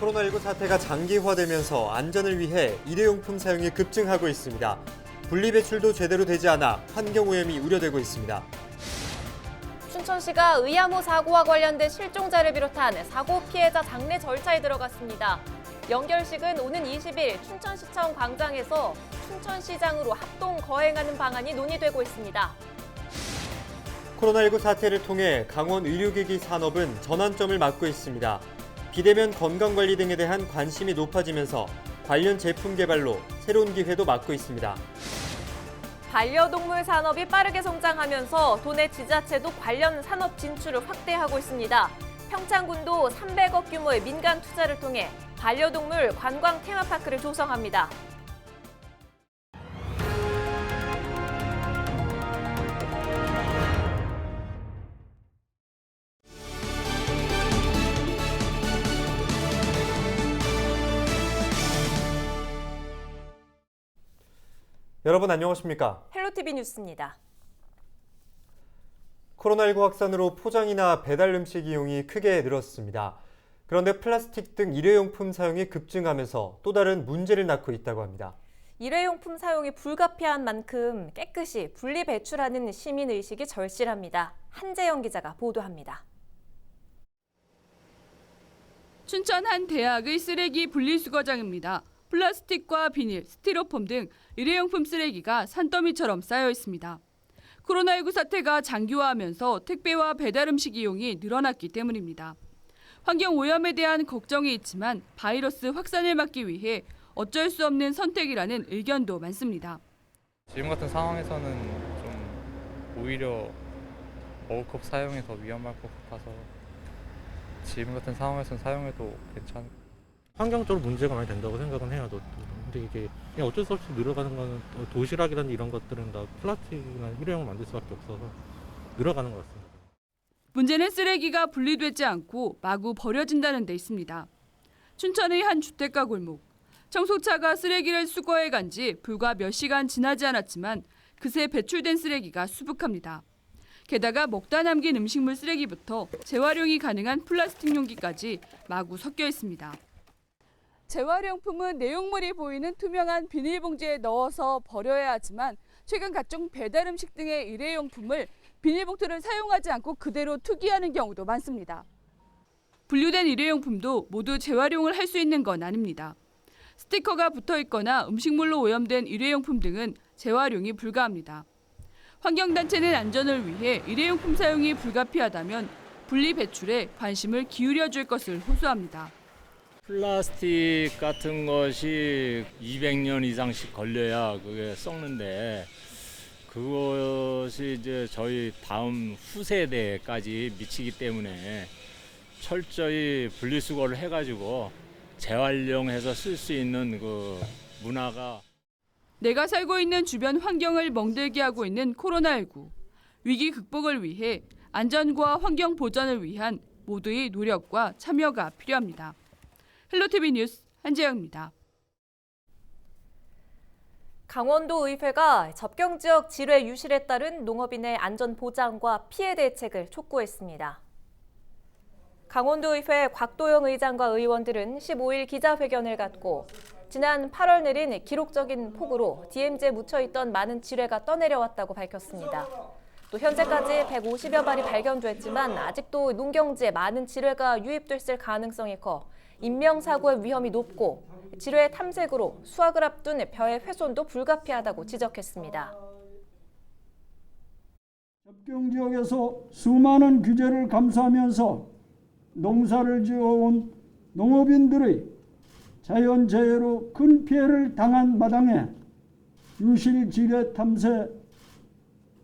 코로나19 사태가 장기화되면서 안전을 위해 일회용품 사용이 급증하고 있습니다. 분리배출도 제대로 되지 않아 환경오염이 우려되고 있습니다. 춘천시가 의암호 사고와 관련된 실종자를 비롯한 사고 피해자 장례 절차에 들어갔습니다. 연결식은 오는 20일 춘천시청 광장에서 춘천시장으로 합동 거행하는 방안이 논의되고 있습니다. 코로나19 사태를 통해 강원 의료기기 산업은 전환점을 맞고 있습니다. 비대면 건강관리 등에 대한 관심이 높아지면서 관련 제품 개발로 새로운 기회도 맞고 있습니다. 반려동물 산업이 빠르게 성장하면서 도내 지자체도 관련 산업 진출을 확대하고 있습니다. 평창군도 300억 규모의 민간 투자를 통해 반려동물 관광 테마파크를 조성합니다. 여러분 안녕하십니까? 헬로티비 뉴스입니다. 코로나19 확산으로 포장이나 배달 음식 이용이 크게 늘었습니다. 그런데 플라스틱 등 일회용품 사용이 급증하면서 또 다른 문제를 낳고 있다고 합니다. 일회용품 사용이 불가피한 만큼 깨끗이 분리 배출하는 시민의식이 절실합니다. 한재영 기자가 보도합니다. 춘천 한 대학의 쓰레기 분리수거장입니다. 플라스틱과 비닐, 스티로폼 등 일회용품 쓰레기가 산더미처럼 쌓여 있습니다. 코로나19 사태가 장기화하면서 택배와 배달 음식 이용이 늘어났기 때문입니다. 환경 오염에 대한 걱정이 있지만 바이러스 확산을 막기 위해 어쩔 수 없는 선택이라는 의견도 많습니다. 지금 같은 상황에서는 좀 오히려 머그컵 사용이 더 위험할 것 같아서 지금 같은 상황에서는 사용해도 괜찮을 환경적으로 문제가 많이 된다고 생각은 해요. 근데 이게 그냥 어쩔 수 없이 늘어가는 거는 도시락이라든지 이런 것들은 다 플라스틱이나 일회용을 만들 수밖에 없어서 늘어가는 것 같습니다. 문제는 쓰레기가 분리되지 않고 마구 버려진다는 데 있습니다. 춘천의 한 주택가 골목. 청소차가 쓰레기를 수거해 간 지 불과 몇 시간 지나지 않았지만 그새 배출된 쓰레기가 수북합니다. 게다가 먹다 남긴 음식물 쓰레기부터 재활용이 가능한 플라스틱 용기까지 마구 섞여 있습니다. 재활용품은 내용물이 보이는 투명한 비닐봉지에 넣어서 버려야 하지만 최근 각종 배달 음식 등의 일회용품을 비닐봉투를 사용하지 않고 그대로 투기하는 경우도 많습니다. 분류된 일회용품도 모두 재활용을 할 수 있는 건 아닙니다. 스티커가 붙어 있거나 음식물로 오염된 일회용품 등은 재활용이 불가합니다. 환경단체는 안전을 위해 일회용품 사용이 불가피하다면 분리 배출에 관심을 기울여 줄 것을 호소합니다. 플라스틱 같은 것이 200년 이상씩 걸려야 그게 썩는데 그것이 이제 저희 다음 후세대까지 미치기 때문에 철저히 분리수거를 해가지고 재활용해서 쓸 수 있는 그 문화가 내가 살고 있는 주변 환경을 멍들게 하고 있는 코로나19. 위기 극복을 위해 안전과 환경 보전을 위한 모두의 노력과 참여가 필요합니다. 헬로티비 뉴스 한재영입니다. 강원도 의회가 접경 지역 지뢰 유실에 따른 농업인의 안전 보장과 피해 대책을 촉구했습니다. 강원도 의회 곽도영 의장과 의원들은 15일 기자회견을 갖고 지난 8월 내린 기록적인 폭우로 DMZ에 묻혀있던 많은 지뢰가 떠내려왔다고 밝혔습니다. 또 현재까지 150여 발이 발견됐지만 아직도 농경지에 많은 지뢰가 유입됐을 가능성이 커 인명사고의 위험이 높고 지뢰 탐색으로 수확을 앞둔 벼의 훼손도 불가피하다고 지적했습니다. 접경 지역에서 수많은 규제를 감수하면서 농사를 지어온 농업인들의 자연재해로 큰 피해를 당한 마당에 유실 지뢰 탐색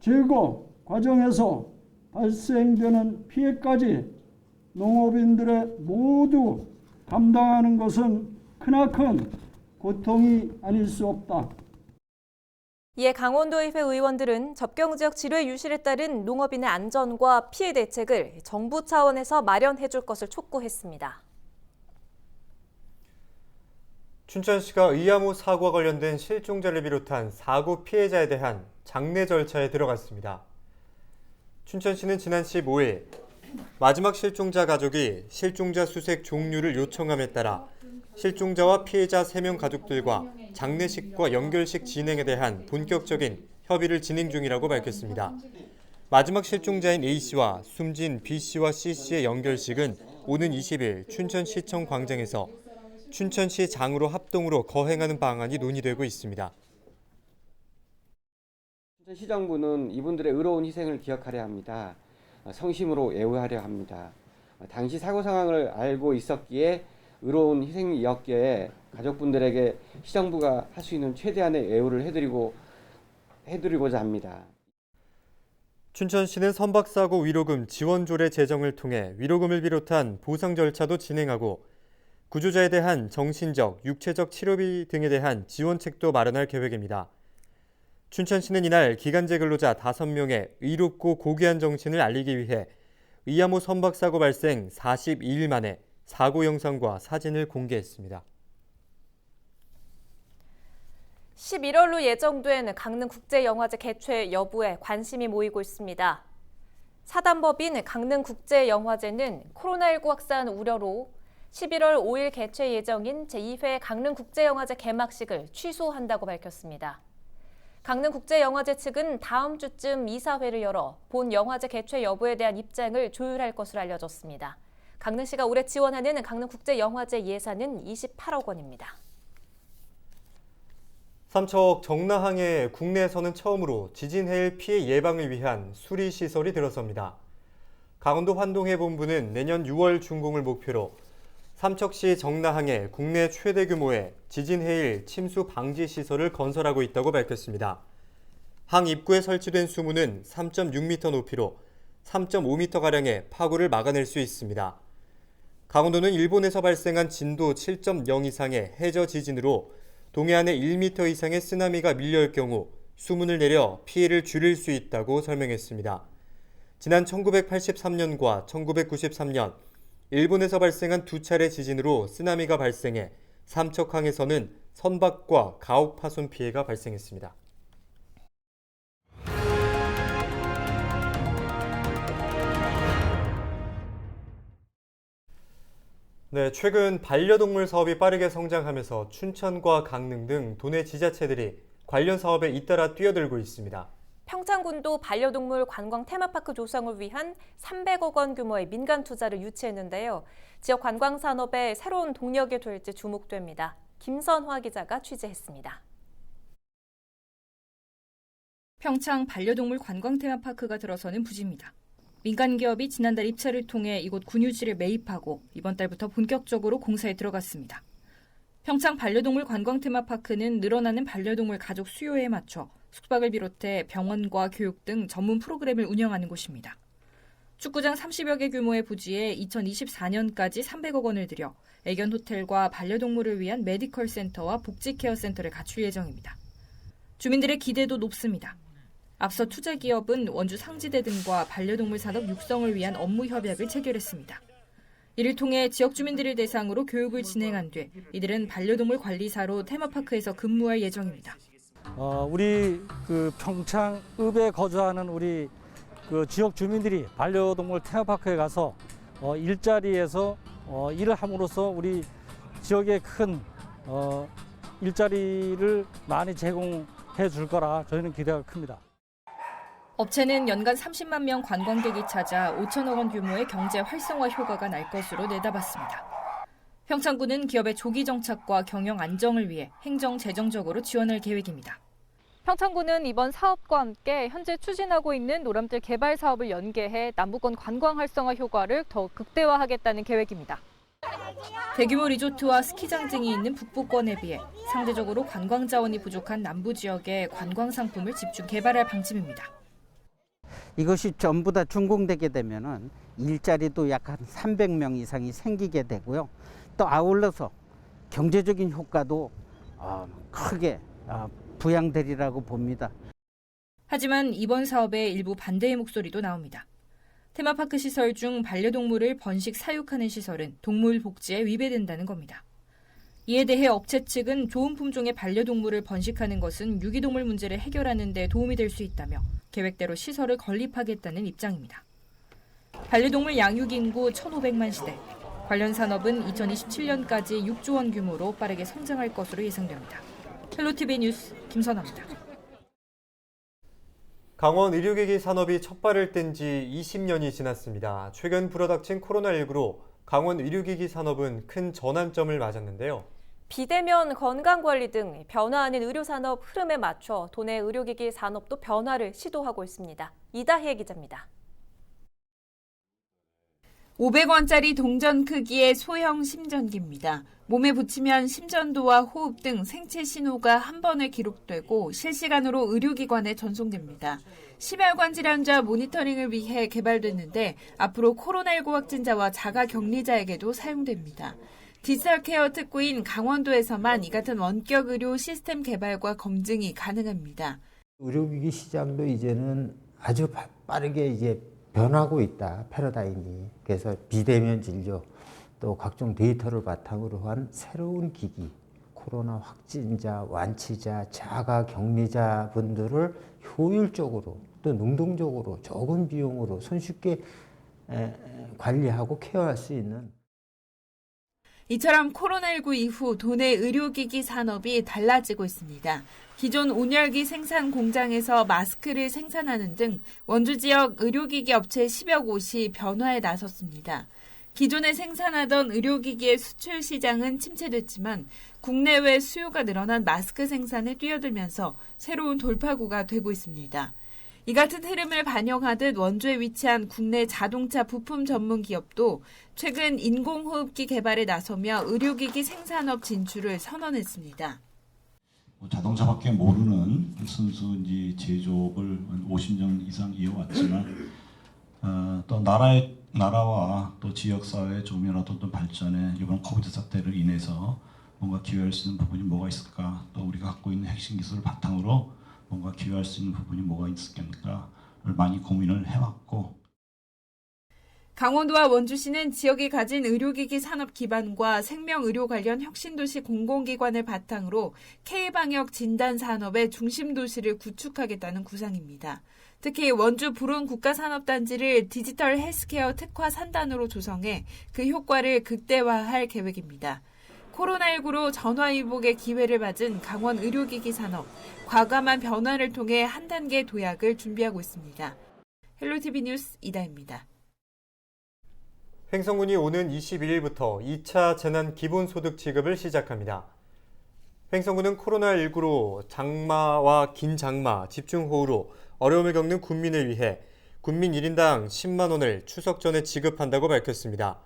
제거 과정에서 발생되는 피해까지 농업인들의 모두 감당하는 것은 크나큰 고통이 아닐 수 없다. 이에 강원도의회 의원들은 접경지역 지뢰 유실에 따른 농업인의 안전과 피해 대책을 정부 차원에서 마련해 줄 것을 촉구했습니다. 춘천시가 의암호 사고와 관련된 실종자를 비롯한 사고 피해자에 대한 장례 절차에 들어갔습니다. 춘천시는 지난 15일 마지막 실종자 가족이 실종자 수색 종료를 요청함에 따라 실종자와 피해자 3명 가족들과 장례식과 연결식 진행에 대한 본격적인 협의를 진행 중이라고 밝혔습니다. 마지막 실종자인 A씨와 숨진 B씨와 C씨의 연결식은 오는 20일 춘천시청 광장에서 춘천시 장으로 합동으로 거행하는 방안이 논의되고 있습니다. 춘천시정부는 이분들의 의로운 희생을 기억하려 합니다. 성심으로 애우하려 합니다. 당시 사고 상황을 알고 있었기에 의로운 희생이었기에 가족분들에게 시정부가 할 수 있는 최대한의 애우를 해드리고자 합니다. 춘천시는 선박사고 위로금 지원조례 제정을 통해 위로금을 비롯한 보상 절차도 진행하고 구조자에 대한 정신적, 육체적 치료비 등에 대한 지원책도 마련할 계획입니다. 춘천시는 이날 기간제 근로자 5명의 의롭고 고귀한 정신을 알리기 위해 의암호 선박사고 발생 42일 만에 사고 영상과 사진을 공개했습니다. 11월로 예정된 강릉국제영화제 개최 여부에 관심이 모이고 있습니다. 사단법인 강릉국제영화제는 코로나19 확산 우려로 11월 5일 개최 예정인 제2회 강릉국제영화제 개막식을 취소한다고 밝혔습니다. 강릉국제영화제 측은 다음 주쯤 이사회를 열어 본 영화제 개최 여부에 대한 입장을 조율할 것으로 알려졌습니다. 강릉시가 올해 지원하는 강릉국제영화제 예산은 28억 원입니다. 삼척 정나항에 국내에서는 처음으로 지진 해일 피해 예방을 위한 수리시설이 들어섭니다. 강원도 환동해본부는 내년 6월 준공을 목표로 삼척시 정나항에 국내 최대 규모의 지진 해일 침수 방지 시설을 건설하고 있다고 밝혔습니다. 항 입구에 설치된 수문은 3.6m 높이로 3.5m가량의 파고를 막아낼 수 있습니다. 강원도는 일본에서 발생한 진도 7.0 이상의 해저 지진으로 동해안에 1m 이상의 쓰나미가 밀려올 경우 수문을 내려 피해를 줄일 수 있다고 설명했습니다. 지난 1983년과 1993년 일본에서 발생한 2차례 지진으로 쓰나미가 발생해 삼척항에서는 선박과 가옥 파손 피해가 발생했습니다. 네, 최근 반려동물 사업이 빠르게 성장하면서 춘천과 강릉 등 도내 지자체들이 관련 사업에 잇따라 뛰어들고 있습니다. 평창군도 반려동물 관광 테마파크 조성을 위한 300억 원 규모의 민간 투자를 유치했는데요. 지역 관광 산업의 새로운 동력이 될지 주목됩니다. 김선화 기자가 취재했습니다. 평창 반려동물 관광 테마파크가 들어서는 부지입니다. 민간 기업이 지난달 입찰을 통해 이곳 군유지를 매입하고 이번 달부터 본격적으로 공사에 들어갔습니다. 평창 반려동물 관광 테마파크는 늘어나는 반려동물 가족 수요에 맞춰 숙박을 비롯해 병원과 교육 등 전문 프로그램을 운영하는 곳입니다. 축구장 30여 개 규모의 부지에 2024년까지 300억 원을 들여 애견 호텔과 반려동물을 위한 메디컬 센터와 복지 케어 센터를 갖출 예정입니다. 주민들의 기대도 높습니다. 앞서 투자 기업은 원주 상지대 등과 반려동물 산업 육성을 위한 업무 협약을 체결했습니다. 이를 통해 지역 주민들을 대상으로 교육을 진행한 뒤 이들은 반려동물 관리사로 테마파크에서 근무할 예정입니다. 우리 평창읍에 거주하는 우리 지역 주민들이 반려동물 테마파크에 가서 일자리에서 일을 함으로써 우리 지역에 큰 일자리를 많이 제공해 줄 거라 저희는 기대가 큽니다. 업체는 연간 30만 명 관광객이 찾아 5천억 원 규모의 경제 활성화 효과가 날 것으로 내다봤습니다. 평창군은 기업의 조기 정착과 경영 안정을 위해 행정 재정적으로 지원할 계획입니다. 평창군은 이번 사업과 함께 현재 추진하고 있는 노람들 개발 사업을 연계해 남부권 관광 활성화 효과를 더욱 극대화하겠다는 계획입니다. 대규모 리조트와 스키장 등이 있는 북부권에 비해 상대적으로 관광 자원이 부족한 남부 지역에 관광 상품을 집중 개발할 방침입니다. 이것이 전부 다 준공되게 되면은 일자리도 약 한 300명 이상이 생기게 되고요. 또 아울러서 경제적인 효과도 크게 부양되리라고 봅니다. 하지만 이번 사업에 일부 반대의 목소리도 나옵니다. 테마파크 시설 중 반려동물을 번식 사육하는 시설은 동물 복지에 위배된다는 겁니다. 이에 대해 업체 측은 좋은 품종의 반려동물을 번식하는 것은 유기동물 문제를 해결하는 데 도움이 될 수 있다며 계획대로 시설을 건립하겠다는 입장입니다. 반려동물 양육 인구 1,500만 시대. 관련 산업은 2027년까지 6조 원 규모로 빠르게 성장할 것으로 예상됩니다. 헬로티비 뉴스 김선아입니다. 강원 의료기기 산업이 첫 발을 뗀 지 20년이 지났습니다. 최근 불어닥친 코로나19로 강원 의료기기 산업은 큰 전환점을 맞았는데요. 비대면 건강관리 등 변화하는 의료산업 흐름에 맞춰 도내 의료기기 산업도 변화를 시도하고 있습니다. 이다혜 기자입니다. 500원짜리 동전 크기의 소형 심전기입니다. 몸에 붙이면 심전도와 호흡 등 생체 신호가 한 번에 기록되고 실시간으로 의료기관에 전송됩니다. 심혈관 질환자 모니터링을 위해 개발됐는데 앞으로 코로나19 확진자와 자가격리자에게도 사용됩니다. 디지털 케어 특구인 강원도에서만 이 같은 원격 의료 시스템 개발과 검증이 가능합니다. 의료기기 시장도 이제는 아주 빠르게 이제 변하고 있다, 패러다임이. 그래서 비대면 진료, 또 각종 데이터를 바탕으로 한 새로운 기기, 코로나 확진자, 완치자, 자가격리자 분들을 효율적으로 또 능동적으로 적은 비용으로 손쉽게 관리하고 케어할 수 있는. 이처럼 코로나19 이후 도내 의료기기 산업이 달라지고 있습니다. 기존 온열기 생산 공장에서 마스크를 생산하는 등 원주 지역 의료기기 업체 10여 곳이 변화에 나섰습니다. 기존에 생산하던 의료기기의 수출 시장은 침체됐지만 국내외 수요가 늘어난 마스크 생산에 뛰어들면서 새로운 돌파구가 되고 있습니다. 이 같은 흐름을 반영하듯 원주에 위치한 국내 자동차 부품 전문 기업도 최근 인공호흡기 개발에 나서며 의료기기 생산업 진출을 선언했습니다. 자동차밖에 모르는 순수 제조업을 50년 이상 이어왔지만 또 나라와 또 지역사회의 조금이라도 또 발전에 이번 코비드 사태를 인해서 뭔가 기여할 수 있는 부분이 뭐가 있을까, 또 우리가 갖고 있는 핵심 기술을 바탕으로 뭔가 기여할 수 있는 부분이 뭐가 있을까를 많이 고민을 해왔고, 강원도와 원주시는 지역이 가진 의료기기 산업 기반과 생명의료 관련 혁신도시 공공기관을 바탕으로 K방역 진단산업의 중심도시를 구축하겠다는 구상입니다. 특히 원주 불운 국가산업단지를 디지털 헬스케어 특화 산단으로 조성해 그 효과를 극대화할 계획입니다. 코로나19로 전화위복의 기회를 맞은 강원 의료기기 산업, 과감한 변화를 통해 한 단계 도약을 준비하고 있습니다. 헬로티비 뉴스 이다혜입니다. 횡성군이 오는 22일부터 2차 재난기본소득 지급을 시작합니다. 횡성군은 코로나19로 장마와 긴장마, 집중호우로 어려움을 겪는 군민을 위해 군민 1인당 10만 원을 추석 전에 지급한다고 밝혔습니다.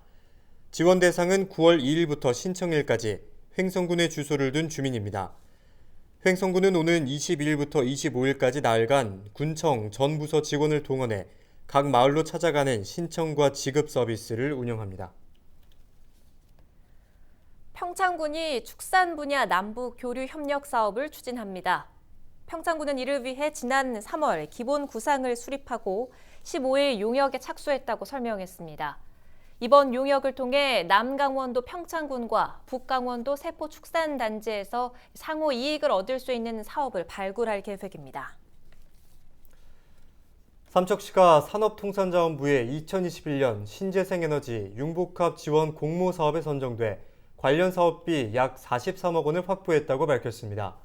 지원 대상은 9월 2일부터 신청일까지 횡성군에 주소를 둔 주민입니다. 횡성군은 오는 22일부터 25일까지 나흘간 군청 전 부서 직원을 동원해 각 마을로 찾아가는 신청과 지급 서비스를 운영합니다. 평창군이 축산 분야 남북 교류 협력 사업을 추진합니다. 평창군은 이를 위해 지난 3월 기본 구상을 수립하고 15일 용역에 착수했다고 설명했습니다. 이번 용역을 통해 남강원도 평창군과 북강원도 세포축산단지에서 상호 이익을 얻을 수 있는 사업을 발굴할 계획입니다. 삼척시가 산업통상자원부의 2021년 신재생에너지 융복합 지원 공모 사업에 선정돼 관련 사업비 약 43억 원을 확보했다고 밝혔습니다.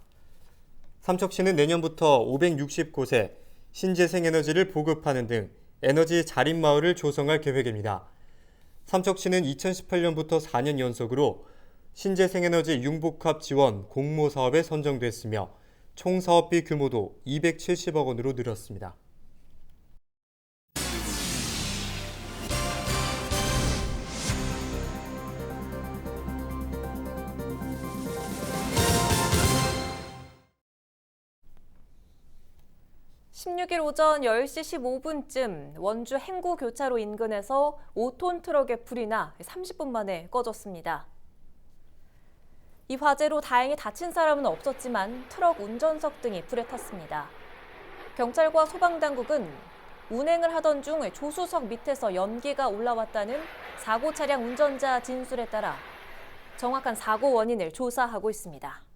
삼척시는 내년부터 560곳에 신재생에너지를 보급하는 등 에너지 자립마을을 조성할 계획입니다. 삼척시는 2018년부터 4년 연속으로 신재생에너지 융복합 지원 공모 사업에 선정됐으며 총 사업비 규모도 270억 원으로 늘었습니다. (16일) 오전 10시 15분쯤 원주 행구교차로 인근에서 5톤 트럭에 불이 나 30분 만에 꺼졌습니다. 이 화재로 다행히 다친 사람은 없었지만 트럭 운전석 등이 불에 탔습니다. 경찰과 소방당국은 운행을 하던 중 조수석 밑에서 연기가 올라왔다는 사고 차량 운전자 진술에 따라 정확한 사고 원인을 조사하고 있습니다.